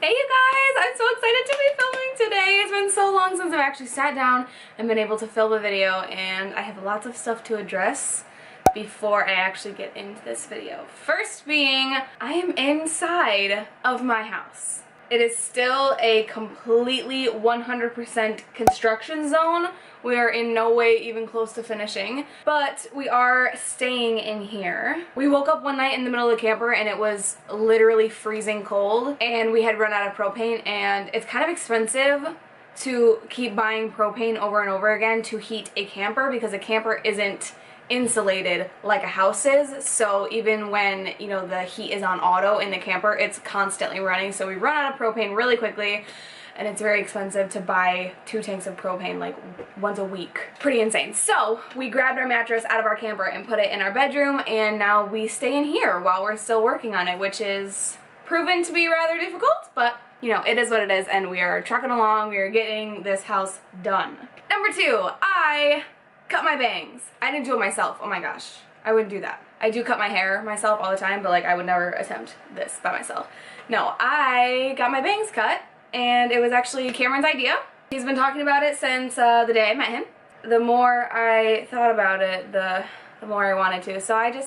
Hey you guys, I'm so excited to be filming today. It's been so long since I've actually sat down and been able to film a video, and I have lots of stuff to address before I actually get into this video. First being, I am inside of my house. It is still a completely 100% construction zone. We are in no way even close to finishing, but we are staying in here. We woke up one night in the middle of the camper and it was literally freezing cold, and we had run out of propane, and it's kind of expensive to keep buying propane over and over again to heat a camper because a camper isn't insulated like a house is. So even when, you know, the heat is on auto in the camper, it's constantly running. So we run out of propane really quickly, and it's very expensive to buy 2 tanks of propane like once a week. Pretty insane. So we grabbed our mattress out of our camper and put it in our bedroom, and now we stay in here while we're still working on it, which is proven to be rather difficult, but you know, it is what it is, and we are trucking along. We are getting this house done. Number 2, I cut my bangs. I didn't do it myself. Oh my gosh, I wouldn't do that. I do cut my hair myself all the time, but like I would never attempt this by myself. No, I got my bangs cut, and it was actually Cameron's idea. He's been talking about it since the day I met him. The more I thought about it, the more I wanted to. So I did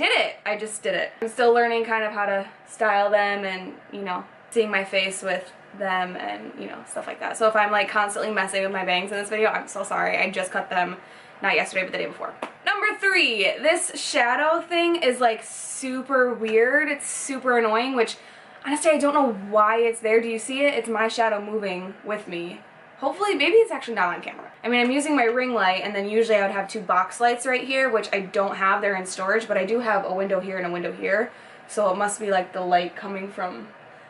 it. I just did it. I'm still learning kind of how to style them and, you know, seeing my face with them and, you know, stuff like that. So if I'm like constantly messing with my bangs in this video, I'm so sorry. I just cut them not yesterday but the day before. Number 3, this shadow thing is like super weird. It's super annoying, which honestly I don't know why it's there. Do you see it? It's my shadow moving with me. Hopefully, maybe it's actually not on camera. I mean, I'm using my ring light, and then usually I would have 2 box lights right here, which I don't have. They're in storage, but I do have a window here and a window here. So it must be like the light coming from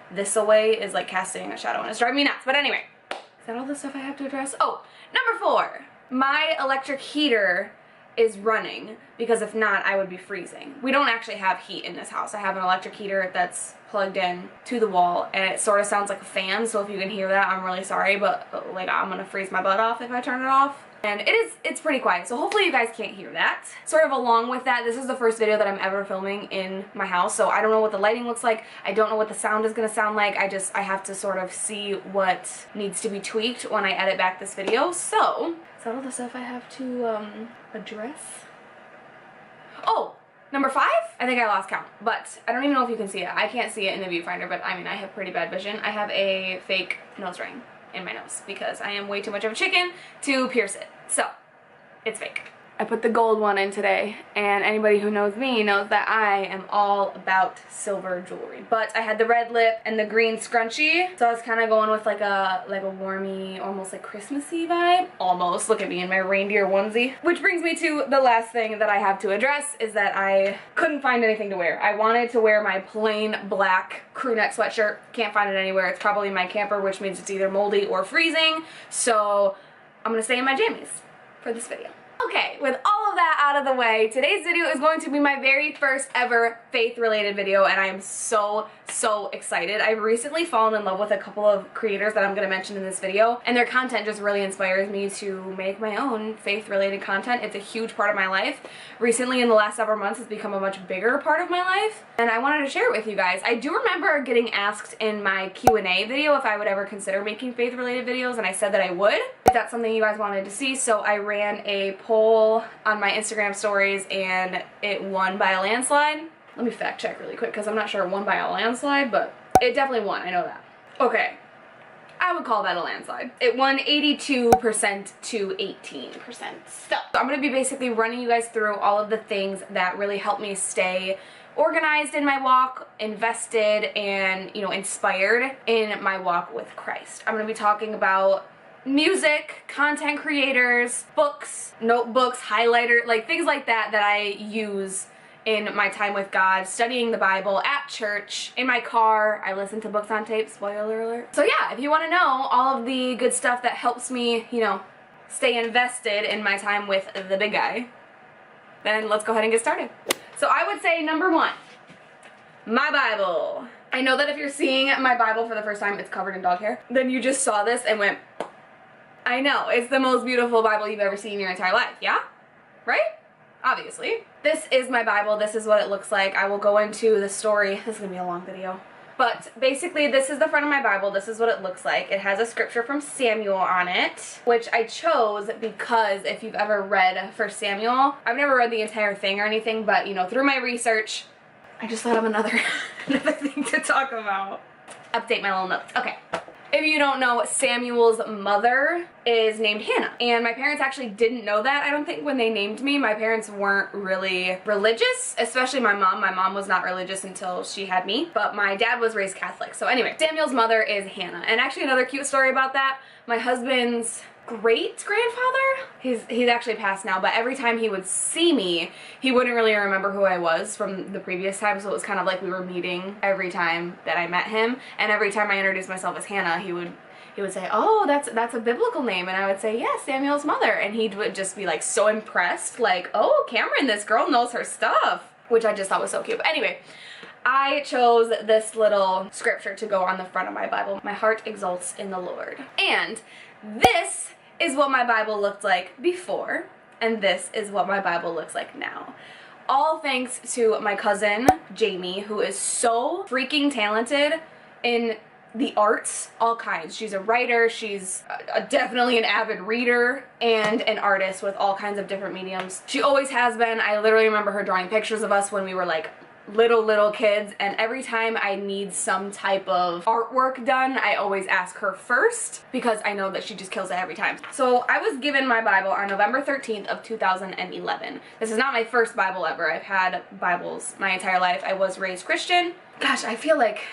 this away is like casting a shadow, and it's driving me nuts. But anyway, is that all the stuff I have to address? Oh, number 4, my electric heater is running, because if not, I would be freezing. We don't actually have heat in this house. I have an electric heater that's plugged in to the wall, and it sort of sounds like a fan, so if you can hear that, I'm really sorry, but like I'm gonna freeze my butt off if I turn it off. And it's pretty quiet, so hopefully you guys can't hear that. Sort of along with that, this is the first video that I'm ever filming in my house, so I don't know what the lighting looks like. I don't know what the sound is gonna sound like. I have to sort of see what needs to be tweaked when I edit back this video. So, is that all the stuff I have to address? Oh! Number 5? I think I lost count, but I don't even know if you can see it. I can't see it in the viewfinder, but I mean, I have pretty bad vision. I have a fake nose ring in my nose because I am way too much of a chicken to pierce it. So, it's fake. I put the gold one in today, and anybody who knows me knows that I am all about silver jewelry. But I had the red lip and the green scrunchie, so I was kind of going with like a warmy, almost like Christmassy vibe. Almost. Look at me in my reindeer onesie. Which brings me to the last thing that I have to address, is that I couldn't find anything to wear. I wanted to wear my plain black crew neck sweatshirt. Can't find it anywhere. It's probably in my camper, which means it's either moldy or freezing. So I'm gonna stay in my jammies for this video. Okay, with all of that out of the way, today's video is going to be my very first ever faith-related video, and I am so excited. I've recently fallen in love with a couple of creators that I'm going to mention in this video, and their content just really inspires me to make my own faith-related content. It's a huge part of my life. Recently, in the last several months, it's become a much bigger part of my life, and I wanted to share it with you guys. I do remember getting asked in my Q&A video if I would ever consider making faith-related videos, and I said that I would, if that's something you guys wanted to see, so I ran a poll on my Instagram stories, and it won by a landslide. Let me fact check really quick, because I'm not sure it won by a landslide, but it definitely won, I know that. Okay, I would call that a landslide. It won 82% to 18%. So I'm going to be basically running you guys through all of the things that really help me stay organized in my walk, invested, and, you know, inspired in my walk with Christ. I'm going to be talking about music, content creators, books, notebooks, highlighter, like things like that that I use in my time with God, studying the Bible, at church, in my car. I listen to books on tape, spoiler alert. So yeah, if you want to know all of the good stuff that helps me, you know, stay invested in my time with the big guy, then let's go ahead and get started. So I would say number 1, my Bible. I know that if you're seeing my Bible for the first time, it's covered in dog hair, then you just saw this and went, I know, it's the most beautiful Bible you've ever seen in your entire life, yeah? Right? Obviously. This is my Bible. This is what it looks like. I will go into the story. This is going to be a long video. But basically, this is the front of my Bible. This is what it looks like. It has a scripture from Samuel on it, which I chose because if you've ever read 1 Samuel, I've never read the entire thing or anything, but you know, through my research, I just thought of another thing to talk about. Update my little notes. Okay. If you don't know, Samuel's mother is named Hannah. And my parents actually didn't know that, I don't think, when they named me. My parents weren't really religious, especially my mom. My mom was not religious until she had me, but my dad was raised Catholic. So anyway, Samuel's mother is Hannah. And actually another cute story about that, my husband's great-grandfather, he's actually passed now, but every time he would see me, he wouldn't really remember who I was from the previous time, so it was kind of like we were meeting every time that I met him. And every time I introduced myself as Hannah, he would say, oh, that's a biblical name, and I would say, yes, Samuel's mother, and he would just be like so impressed, like, oh, Cameron, this girl knows her stuff, which I just thought was so cute. But anyway, I chose this little scripture to go on the front of my Bible. My heart exults in the Lord. And this is what my Bible looked like before, and this is what my Bible looks like now. All thanks to my cousin, Jamie, who is so freaking talented in the arts, all kinds. She's a writer, she's definitely an avid reader, and an artist with all kinds of different mediums. She always has been. I literally remember her drawing pictures of us when we were like little kids, and every time I need some type of artwork done, I always ask her first because I know that she just kills it every time. So I was given my Bible on November 13th of 2011. This is not my first Bible ever. I've had Bibles my entire life. I was raised Christian. Gosh, I feel like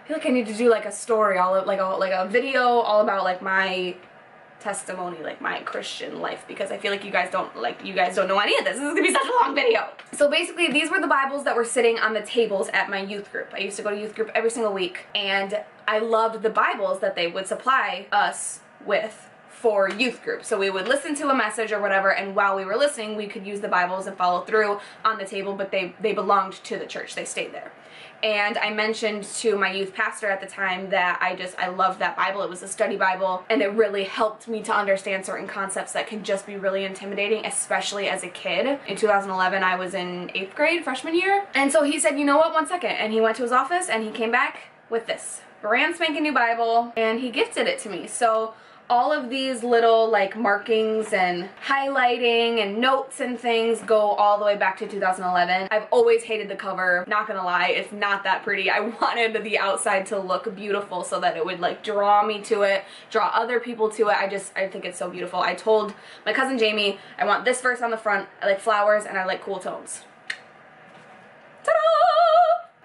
I need to do like a story, like a video all about like my testimony, like my Christian life, because I feel like you guys don't know any of this. This is gonna be such a long video. So basically, these were the Bibles that were sitting on the tables at my youth group. I used to go to youth group every single week, and I loved the Bibles that they would supply us with for youth group. So we would listen to a message or whatever, and while we were listening, we could use the Bibles and follow through on the table, but they belonged to the church. They stayed there. And I mentioned to my youth pastor at the time that I loved that Bible. It was a study Bible, and it really helped me to understand certain concepts that can just be really intimidating, especially as a kid. In 2011, I was in 8th grade, freshman year. And so he said, you know what, 1 second. And he went to his office, and he came back with this brand spanking new Bible, and he gifted it to me. So all of these little like markings and highlighting and notes and things go all the way back to 2011. I've always hated the cover, not gonna lie, it's not that pretty. I wanted the outside to look beautiful so that it would like draw me to it, draw other people to it. I think it's so beautiful. I told my cousin Jamie, I want this verse on the front, I like flowers and I like cool tones. Ta-da!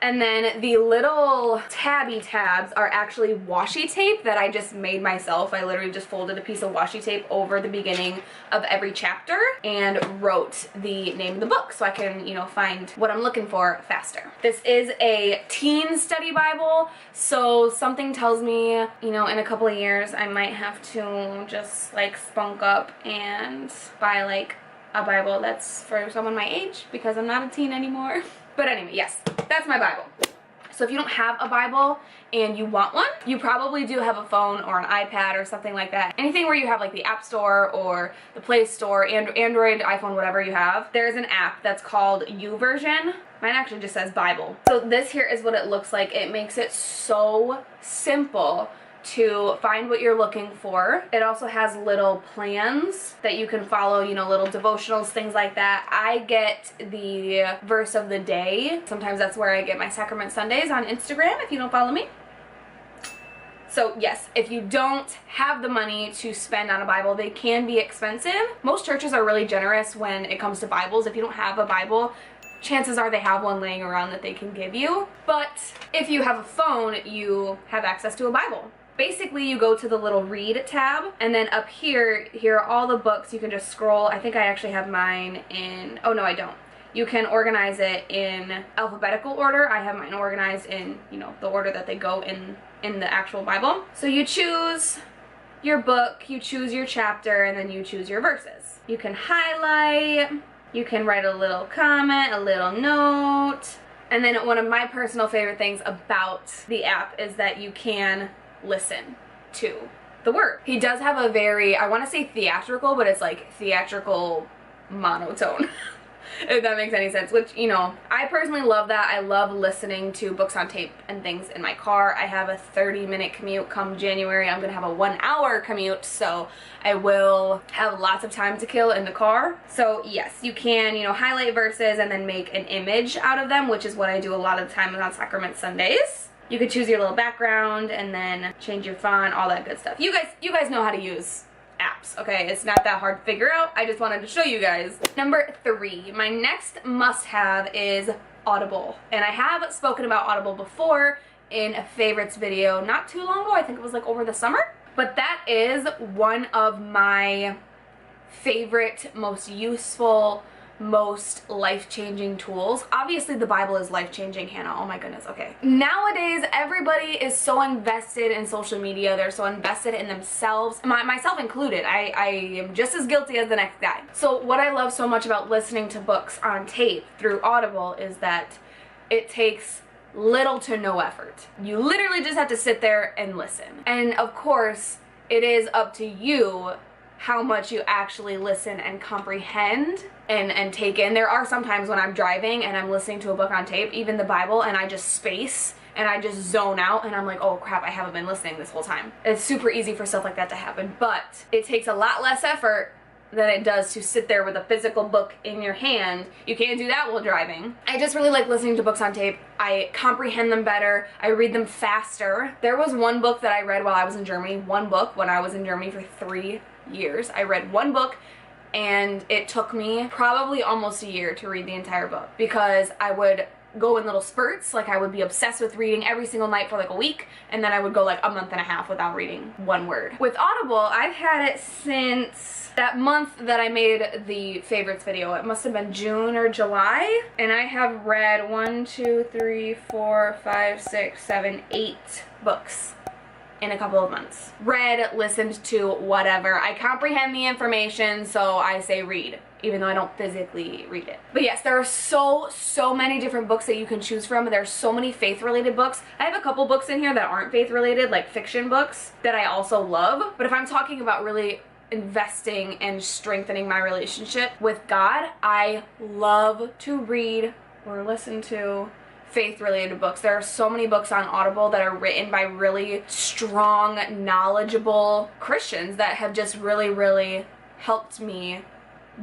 And then the little tabby tabs are actually washi tape that I just made myself. I literally just folded a piece of washi tape over the beginning of every chapter and wrote the name of the book so I can, you know, find what I'm looking for faster. This is a teen study Bible, so something tells me, you know, in a couple of years I might have to just like spunk up and buy like a Bible that's for someone my age because I'm not a teen anymore. But anyway, yes, that's my Bible. So if you don't have a Bible and you want one, you probably do have a phone or an iPad or something like that. Anything where you have like the App Store or the Play Store, Android, iPhone, whatever you have, there's an app that's called YouVersion. Mine actually just says Bible. So this here is what it looks like. It makes it so simple to find what you're looking for. It also has little plans that you can follow, you know, little devotionals, things like that. I get the verse of the day. Sometimes that's where I get my Sacrament Sundays on Instagram, if you don't follow me. So yes, if you don't have the money to spend on a Bible, they can be expensive. Most churches are really generous when it comes to Bibles. If you don't have a Bible, chances are they have one laying around that they can give you. But if you have a phone, you have access to a Bible. Basically, you go to the little read tab, and then up here are all the books. You can just scroll. I think I actually have mine in, oh no, I don't. You can organize it in alphabetical order. I have mine organized in, you know, the order that they go in the actual Bible. So you choose your book, you choose your chapter, and then you choose your verses. You can highlight, you can write a little comment, a little note, and then one of my personal favorite things about the app is that you can listen to the word. He does have a very, I want to say theatrical, but it's like theatrical monotone. if that makes any sense, which, you know, I personally love that. I love listening to books on tape and things in my car. I have a 30-minute commute. Come January, I'm gonna have a 1-hour commute, so I will have lots of time to kill in the car. So yes, you can, you know, highlight verses and then make an image out of them, which is what I do a lot of the time on Sacrament Sundays. You could choose your little background and then change your font, all that good stuff. You guys know how to use apps, okay? It's not that hard to figure out. I just wanted to show you guys. Number 3, my next must-have is Audible. And I have spoken about Audible before in a favorites video not too long ago. I think it was like over the summer. But that is one of my favorite, most useful, most life-changing tools. Obviously the Bible is life-changing, Hannah. Oh my goodness, okay. Nowadays, everybody is so invested in social media. They're so invested in themselves, myself included. I am just as guilty as the next guy. So what I love so much about listening to books on tape through Audible is that it takes little to no effort. You literally just have to sit there and listen. And of course, it is up to you how much you actually listen and comprehend and take in. There are some times when I'm driving and I'm listening to a book on tape, even the Bible, and I just space and I just zone out and I'm like, oh crap, I haven't been listening this whole time. It's super easy for stuff like that to happen, but it takes a lot less effort than it does to sit there with a physical book in your hand. You can't do that while driving. I just really like listening to books on tape. I comprehend them better. I read them faster. There was one book that I read while I was in Germany, one book when I was in Germany for 3 years. I read one book and it took me probably almost a year to read the entire book because I would go in little spurts. Like I would be obsessed with reading every single night for like a week, and then I would go like a month and a half without reading one word. With Audible, I've had it since that month that I made the favorites video. It must have been June or July, and I have read 1, 2, 3, 4, 5, 6, 7, 8 books in a couple of months. Read, listened to, whatever. I comprehend the information, so I say read, even though I don't physically read it. But yes, there are so many different books that you can choose from. There's so many faith-related books. I have a couple books in here that aren't faith-related, like fiction books, that I also love. But if I'm talking about really investing and strengthening my relationship with God, I love to read or listen to faith-related books. There are so many books on Audible that are written by really strong, knowledgeable Christians that have just really helped me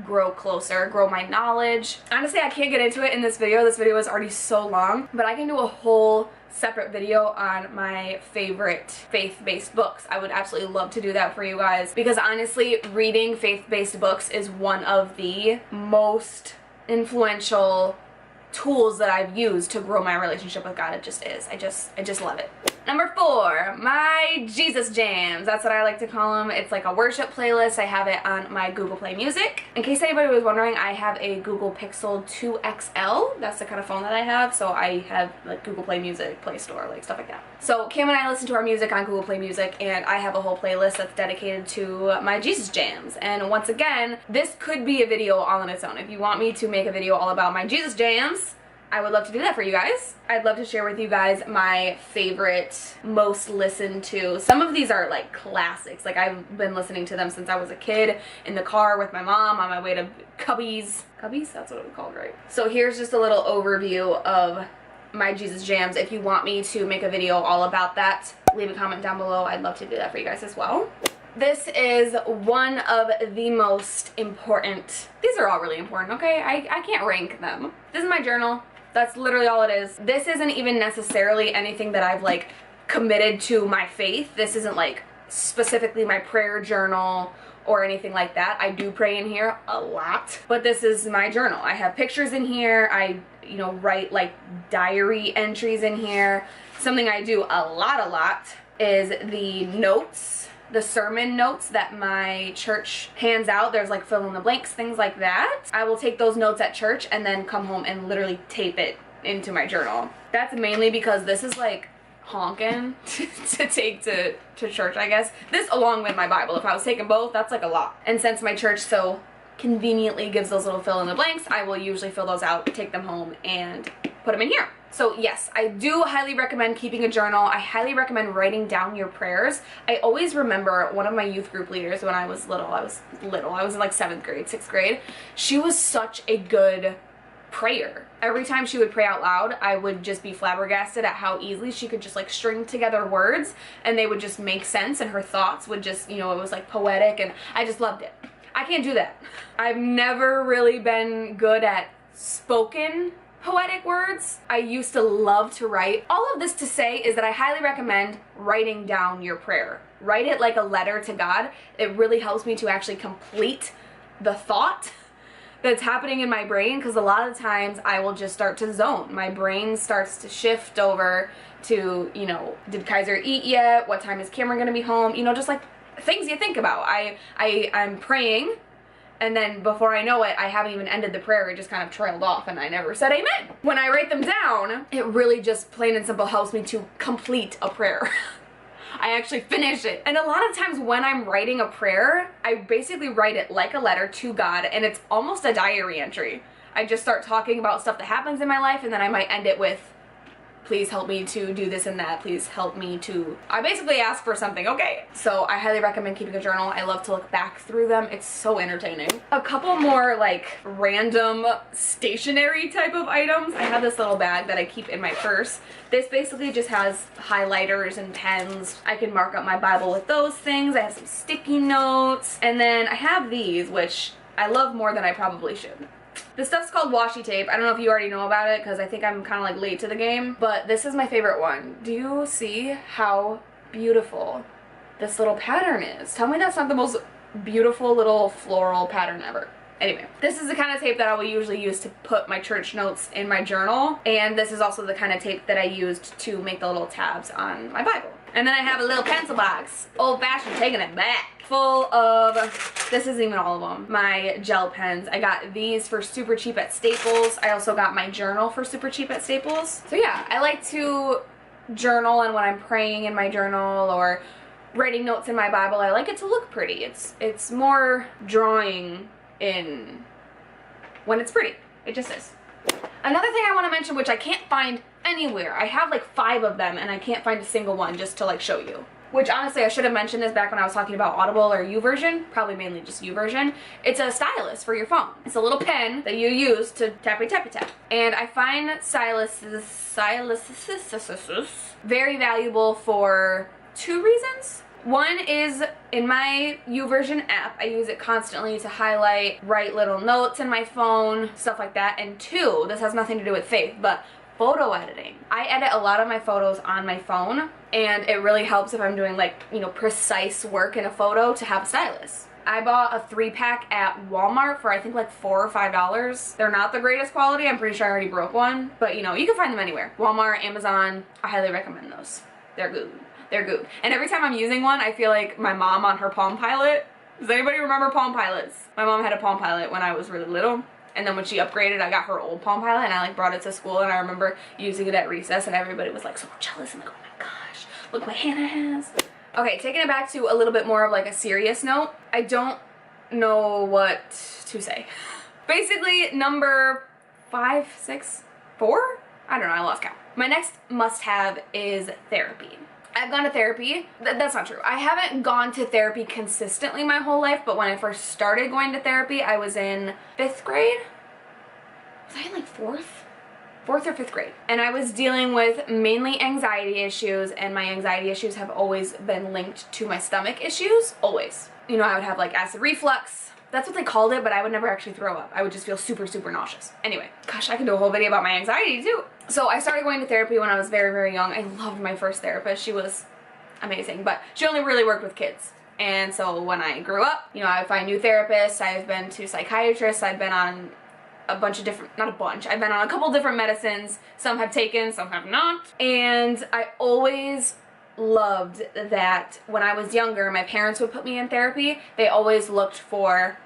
grow closer, grow my knowledge. Honestly, I can't get into it in this video. This video is already so long, but I can do a whole separate video on my favorite faith-based books. I would absolutely love to do that for you guys because honestly, reading faith-based books is one of the most influential tools that I've used to grow my relationship with God. It just is. I just love it. Number 4, my Jesus Jams. That's what I like to call them. It's like a worship playlist. I have it on my Google Play Music. In case anybody was wondering, I have a Google Pixel 2 XL. That's the kind of phone that I have. So I have like Google Play Music, Play Store, like stuff like that. So Kim and I listen to our music on Google Play Music, and I have a whole playlist that's dedicated to my Jesus Jams. And once again, this could be a video all on its own. If you want me to make a video all about my Jesus Jams, I would love to do that for you guys. I'd love to share with you guys my favorite, most listened to. Some of these are like classics. Like I've been listening to them since I was a kid in the car with my mom on my way to Cubbies. Cubbies? That's what it was called, right? So here's just a little overview of my Jesus Jams. If you want me to make a video all about that, leave a comment down below. I'd love to do that for you guys as well. This is one of the most important. These are all really important, okay? I can't rank them. This is my journal. That's literally all it is. This isn't even necessarily anything that I've like committed to my faith. This isn't like specifically my prayer journal or anything like that. I do pray in here a lot, but this is my journal. I have pictures in here. I, you know, write like diary entries in here. Something I do a lot is the notes, the sermon notes that my church hands out. There's like fill in the blanks, things like that. I will take those notes at church and then come home and literally tape it into my journal. That's mainly because this is like honking to take to church, I guess. This along with my Bible. If I was taking both, that's like a lot. And since my church so conveniently gives those little fill in the blanks, I will usually fill those out, take them home, and put them in here. So yes, I do highly recommend keeping a journal. I highly recommend writing down your prayers. I always remember one of my youth group leaders when I was little. I was in like 7th grade, 6th grade. She was such a good prayer. Every time she would pray out loud, I would just be flabbergasted at how easily she could just like string together words and they would just make sense, and her thoughts would just, you know, it was like poetic, and I just loved it. I can't do that. I've never really been good at spoken poetic words. I used to love to write. All of this to say is that I highly recommend writing down your prayer. Write it like a letter to God. It really helps me to actually complete the thought that's happening in my brain, because a lot of times I will just start to zone. My brain starts to shift over to, you know, did Kaiser eat yet? What time is Cameron gonna be home? You know, just like things you think about. I'm praying, and then before I know it, I haven't even ended the prayer. It just kind of trailed off and I never said amen. When I write them down, it really just plain and simple helps me to complete a prayer. I actually finish it. And a lot of times when I'm writing a prayer, I basically write it like a letter to God, and it's almost a diary entry. I just start talking about stuff that happens in my life, and then I might end it with, please help me to do this and that. Please help me to... I basically ask for something, okay? So I highly recommend keeping a journal. I love to look back through them. It's so entertaining. A couple more like random stationery type of items. I have this little bag that I keep in my purse. This basically just has highlighters and pens. I can mark up my Bible with those things. I have some sticky notes. And then I have these, which I love more than I probably should. This stuff's called washi tape. I don't know if you already know about it because I think I'm kind of like late to the game, but this is my favorite one. Do you see how beautiful this little pattern is? Tell me that's not the most beautiful little floral pattern ever. Anyway, this is the kind of tape that I will usually use to put my church notes in my journal, and this is also the kind of tape that I used to make the little tabs on my Bible. And then I have a little pencil box, old-fashioned, taking it back, full of, this isn't even all of them, my gel pens. I got these for super cheap at Staples. I also got my journal for super cheap at Staples. So yeah, I like to journal, and when I'm praying in my journal or writing notes in my Bible, I like it to look pretty. It's more drawing in when it's pretty. It just is. Another thing I want to mention, which I can't find anywhere, I have like 5 of them and I can't find a single one, just to like show you. Which honestly, I should have mentioned this back when I was talking about Audible or YouVersion, probably mainly just YouVersion. It's a stylus for your phone. It's a little pen that you use to tappy tappy tap. And I find styluses very valuable for 2 reasons. One is, in my YouVersion app, I use it constantly to highlight, write little notes in my phone, stuff like that. And 2, this has nothing to do with faith, but photo editing. I edit a lot of my photos on my phone, and it really helps if I'm doing like, you know, precise work in a photo to have a stylus. I bought a 3-pack at Walmart for I think like $4 or $5. They're not the greatest quality. I'm pretty sure I already broke one, but you know, you can find them anywhere. Walmart, Amazon, I highly recommend those. They're good. They're good. And every time I'm using one, I feel like my mom on her Palm Pilot. Does anybody remember Palm Pilots? My mom had a Palm Pilot when I was really little. And then when she upgraded, I got her old Palm Pilot and I like brought it to school, and I remember using it at recess and everybody was like so jealous. I'm like, oh my gosh, look what Hannah has. Okay, taking it back to a little bit more of like a serious note. I don't know what to say. Basically, number 5, 6, 4? I don't know, I lost count. My next must-have is therapy. I've gone to therapy. That's not true. I haven't gone to therapy consistently my whole life, but when I first started going to therapy, I was in 5th grade. Was I in like 4th or 5th grade? And I was dealing with mainly anxiety issues, and my anxiety issues have always been linked to my stomach issues. Always. You know, I would have like acid reflux. That's what they called it, but I would never actually throw up. I would just feel super, super nauseous. Anyway, gosh, I can do a whole video about my anxiety too. So I started going to therapy when I was very, very young. I loved my first therapist. She was amazing, but she only really worked with kids. And so when I grew up, you know, I would find new therapists. I've been to psychiatrists. I've been on a bunch of different, not a bunch, I've been on a couple different medicines. Some have taken, some have not. And I always loved that when I was younger, my parents would put me in therapy. They always looked for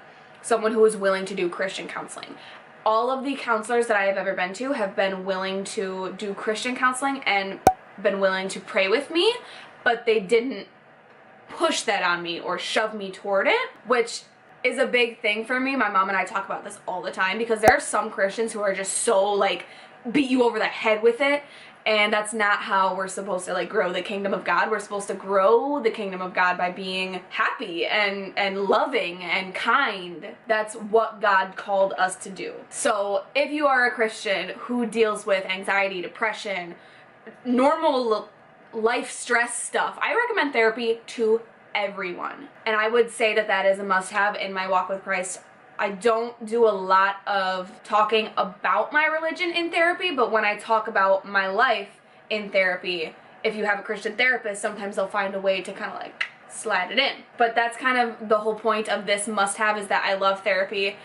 someone who was willing to do Christian counseling. All of the counselors that I have ever been to have been willing to do Christian counseling and been willing to pray with me, but they didn't push that on me or shove me toward it, which is a big thing for me. My mom and I talk about this all the time because there are some Christians who are just so like beat you over the head with it. And that's not how we're supposed to like grow the kingdom of God. We're supposed to grow the kingdom of God by being happy and loving and kind. That's what God called us to do. So if you are a Christian who deals with anxiety, depression, normal life stress stuff, I recommend therapy to everyone. And I would say that that is a must-have in my walk with Christ. I don't do a lot of talking about my religion in therapy, but when I talk about my life in therapy, if you have a Christian therapist, sometimes they'll find a way to kind of like slide it in. But that's kind of the whole point of this must-have, is that I love therapy.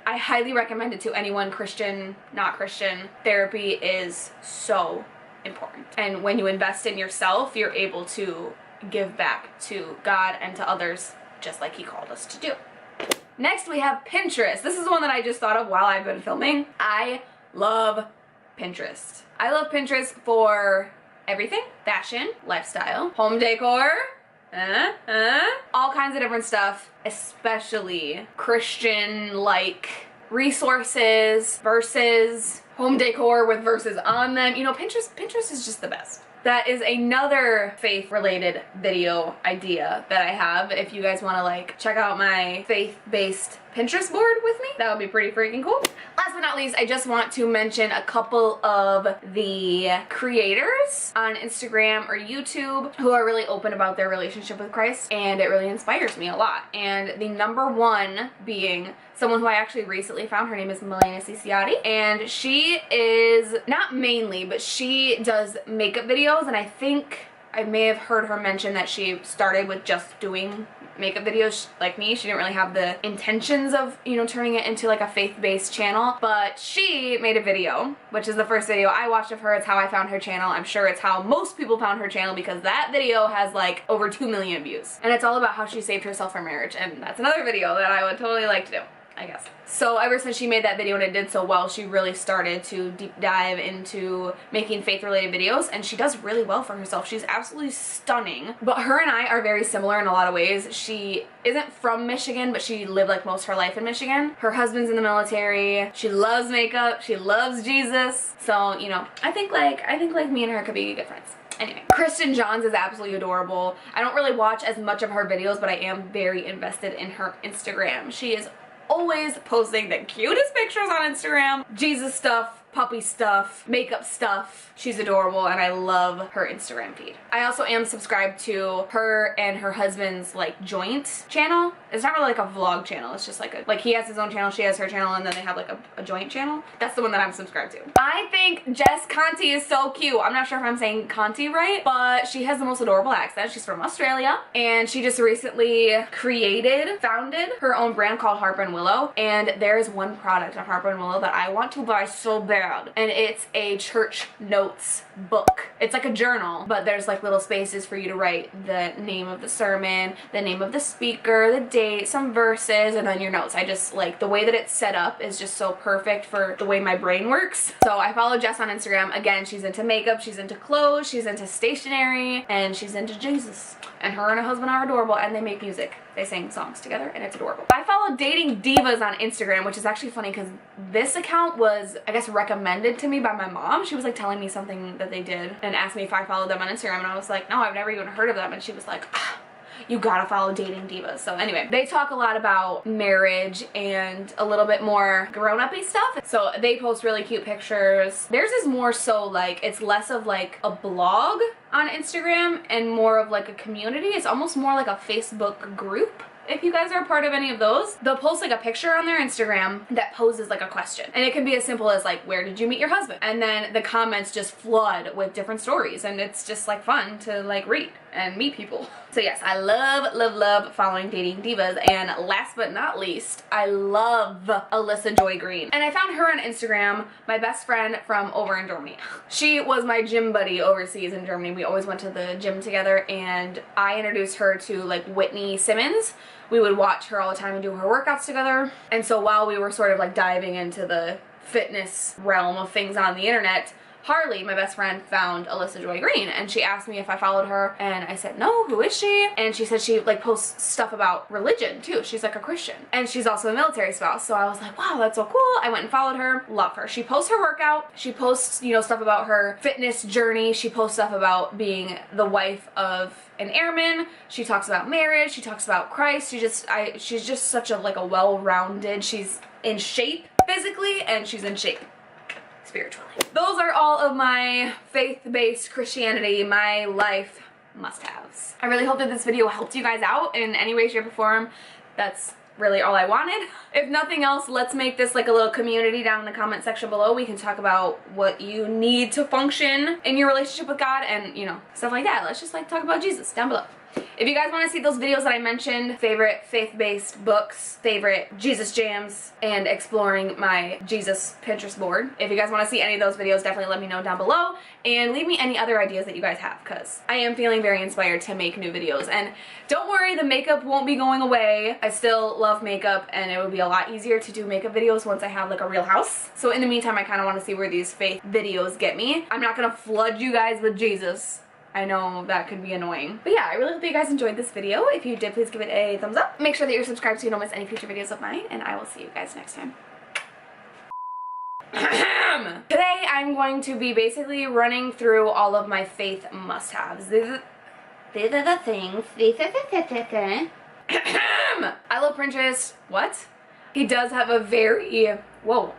I highly recommend it to anyone, Christian, not Christian. Therapy is so important. And when you invest in yourself, you're able to give back to God and to others just like He called us to do. Next we have Pinterest. This is one that I just thought of while I've been filming. I love Pinterest. I love Pinterest for everything: fashion, lifestyle, home decor, all kinds of different stuff, especially Christian-like resources, verses, home decor with verses on them. You know, Pinterest is just the best. That is another faith-related video idea that I have. If you guys want to like check out my faith-based Pinterest board with me, that would be pretty freaking cool. Last but not least, I just want to mention a couple of the creators on Instagram or YouTube who are really open about their relationship with Christ, and it really inspires me a lot. And the number one being someone who I actually recently found. Her name is Milena Ciciotti, and she is, not mainly, but she does makeup videos, and I think I may have heard her mention that she started with just doing makeup videos like me. She didn't really have the intentions of, you know, turning it into like a faith-based channel, but she made a video, which is the first video I watched of her. It's how I found her channel. I'm sure it's how most people found her channel, because that video has like over 2 million views, and it's all about how she saved herself from marriage, and that's another video that I would totally like to do, I guess. So ever since she made that video and it did so well, she really started to deep dive into making faith-related videos, and she does really well for herself. She's absolutely stunning. But her and I are very similar in a lot of ways. She isn't from Michigan, but she lived like most of her life in Michigan. Her husband's in the military. She loves makeup. She loves Jesus. So, you know, I think like me and her could be good friends. Anyway, Krisin Johns is absolutely adorable. I don't really watch as much of her videos, but I am very invested in her Instagram. She is always posting the cutest pictures on Instagram. Jesus stuff, puppy stuff, makeup stuff. She's adorable, and I love her Instagram feed. I also am subscribed to her and her husband's like joint channel. It's not really like a vlog channel. It's just like a, like he has his own channel, she has her channel, and then they have like a joint channel. That's the one that I'm subscribed to. I think Jess Conte is so cute. I'm not sure if I'm saying Conte right, but she has the most adorable accent. She's from Australia, and she just recently founded her own brand called Harper and Willow, and there is one product on Harper and Willow that I want to buy so bad, and it's a church notes book. It's like a journal, but there's like little spaces for you to write the name of the sermon, the name of the speaker, the date, some verses, and then your notes. I just like the way that it's set up is just so perfect for the way my brain works. So I follow Jess on Instagram. Again, she's into makeup, she's into clothes, she's into stationery, and she's into Jesus. And her and her husband are adorable, and they make music. They sing songs together, and it's adorable. I follow Dating Divas on Instagram, which is actually funny because this account was, I guess, recommended to me by my mom. She was like telling me something that they did and asked me if I followed them on Instagram, and I was like, no, I've never even heard of them. And she was like, ah, you gotta follow Dating Divas. So anyway, they talk a lot about marriage and a little bit more grown-up-y stuff. So they post really cute pictures. Theirs is more so like, it's less of like a blog on Instagram and more of like a community. It's almost more like a Facebook group. If you guys are a part of any of those, they'll post like a picture on their Instagram that poses like a question. And it can be as simple as like, where did you meet your husband? And then the comments just flood with different stories, and it's just like fun to like read and meet people. So yes, I love following Dating Divas. And last but not least, I love Alyssa Joy Greene. And I found her on Instagram, my best friend from over in Germany. She was my gym buddy overseas in Germany. We always went to the gym together, and I introduced her to like Whitney Simmons. We would watch her all the time and do her workouts together. And so while we were sort of like diving into the fitness realm of things on the internet, Harley, my best friend, found Alyssa Joy Greene, and she asked me if I followed her, and I said, no, who is she? And she said she like posts stuff about religion too. She's like a Christian, and she's also a military spouse. So I was like, wow, that's so cool. I went and followed her. Love her. She posts her workout. She posts, you know, stuff about her fitness journey. She posts stuff about being the wife of an airman. She talks about marriage. She talks about Christ. She's just such a like a well-rounded. She's in shape physically, and she's in shape spiritually. Those are all of my faith-based Christianity, my life must-haves. I really hope that this video helped you guys out in any way, shape, or form. That's really all I wanted. If nothing else, let's make this like a little community down in the comment section below. We can talk about what you need to function in your relationship with God and, you know, stuff like that. Let's just like talk about Jesus down below. If you guys want to see those videos that I mentioned, favorite faith-based books, favorite Jesus jams, and exploring my Jesus Pinterest board, if you guys want to see any of those videos, definitely let me know down below, and leave me any other ideas that you guys have, because I am feeling very inspired to make new videos. And don't worry, the makeup won't be going away. I still love makeup, and it would be a lot easier to do makeup videos once I have like a real house. So in the meantime, I kind of want to see where these faith videos get me. I'm not gonna flood you guys with Jesus. I know that could be annoying. But yeah, I really hope you guys enjoyed this video. If you did, please give it a thumbs up. Make sure that you're subscribed so you don't miss any future videos of mine, and I will see you guys next time. Today, I'm going to be basically running through all of my faith must-haves. These are the things. I love Pinterest. What? He does have a very... Whoa.